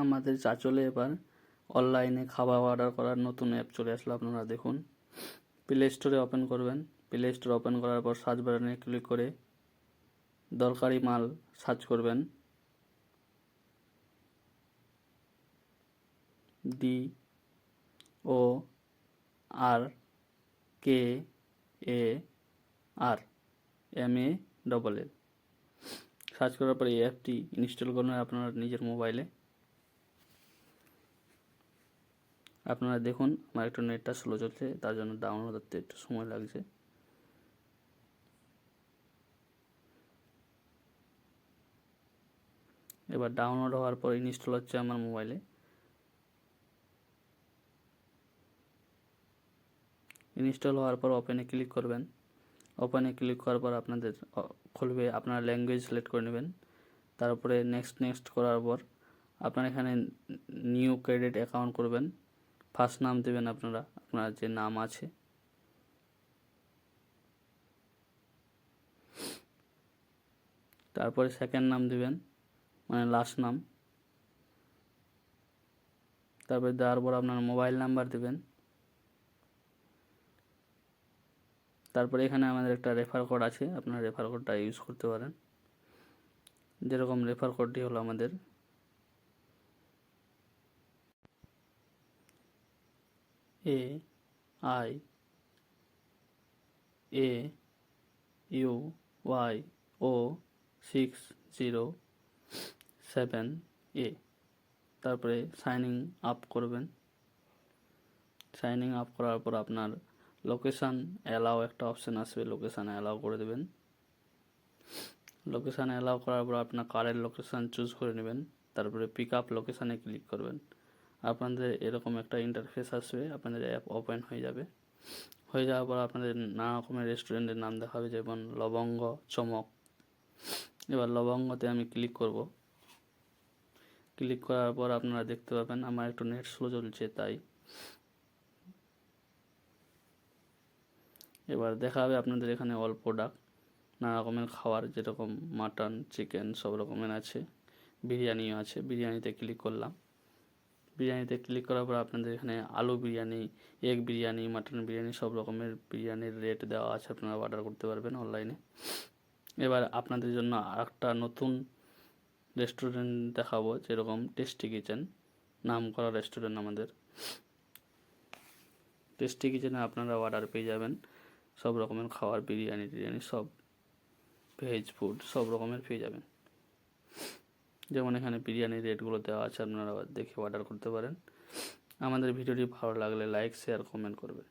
আমাদের চাঁচলে এবার অনলাইনে খাবার অর্ডার করার নতুন অ্যাপ চলে আসলো। আপনারা দেখুন, প্লে স্টোরে ওপেন করবেন। প্লে স্টোর ওপেন করার পর সার্চ বাটনে ক্লিক করে দরকারি মাল সার্চ করবেন। DORKARMAL সার্চ করার পর এই অ্যাপটি ইনস্টল করুন আপনার নিজের মোবাইলে। আপনারা দেখুন, আমার একটু নেটটা স্লো চলছে, তার জন্য ডাউনলোড করতে একটু সময় লাগছে। এবার ডাউনলোড হওয়ার পর ইনস্টল হচ্ছে আমার মোবাইলে। ইনস্টল হওয়ার পর ওপেনে ক্লিক করবেন। ওপেনে ক্লিক করার পর আপনাদের খুলবে, আপনার ল্যাঙ্গুয়েজ সিলেক্ট করে নেবেন। তারপরে নেক্সট করার পর আপনারা এখানে নিউ ক্রেডিট অ্যাকাউন্ট করবেন। ফার্স্ট নাম দেবেন আপনারা, আপনার যে নাম আছে। তারপরে সেকেন্ড নাম দেবেন, মানে লাস্ট নাম। তারপরে দেওয়ার পর আপনার মোবাইল নাম্বার দেবেন। তারপরে এখানে আমাদের একটা রেফার কোড আছে, আপনার রেফার কোডটা ইউজ করতে পারেন। যেরকম রেফার কোডটি হলো আমাদের AIAUYO607A। তারপরে সাইনিং আপ করবেন। সাইনিং আপ করার পর আপনার লোকেশান অ্যালাউ একটা অপশান আসবে, লোকেশান অ্যালাউ করে দেবেন। লোকেশান অ্যালাউ করার পর আপনার কারের লোকেশান চুজ করে নেবেন। তারপরে পিক আপ লোকেশানে ক্লিক করবেন। আপনাদের এরকম একটা ইন্টারফেস আসবে, আপনাদের অ্যাপ ওপেন হয়ে যাবে। হয়ে যাওয়ার পর আপনাদের নানা রকমের রেস্টুরেন্টের নাম দেখাবে, যেমন লবঙ্গ, চমক। এবার লবঙ্গতে আমি ক্লিক করব। ক্লিক করার পর আপনারা দেখতে পাবেন আমার একটু নেট স্লো চলছে, তাই এবার দেখাবে আপনাদের এখানে অল প্রোডাক্ট, নানা রকমের খাবার, যেরকম মাটন, চিকেন সব রকমের আছে, বিরিয়ানিও আছে। বিরিয়ানিতে ক্লিক করলাম। বিরিয়ানিতে ক্লিক করার পর আপনাদের এখানে আলু বিরিয়ানি, এগ বিরিয়ানি, মাটন বিরিয়ানি সব রকমের বিরিয়ানির রেট দেওয়া আছে, আপনারা অর্ডার করতে পারবেন অনলাইনে। এবার আপনাদের জন্য আরেকটা নতুন রেস্টুরেন্ট দেখাবো, যেরকম টেস্টি কিচেন, নাম করা রেস্টুরেন্ট আমাদের। টেস্টি কিচেনে আপনারা অর্ডার পেয়ে যাবেন সব রকমের খাবার, বিরিয়ানি টিরিয়ানি সব, ভেজ ফুড সব রকমের পেয়ে যাবেন। যেমন এখানে বিরিয়ানির রেটগুলো দেওয়া আছে, আপনারা দেখে অর্ডার করতে পারেন। আমাদের ভিডিওটি ভালো লাগলে লাইক, শেয়ার, কমেন্ট করবেন।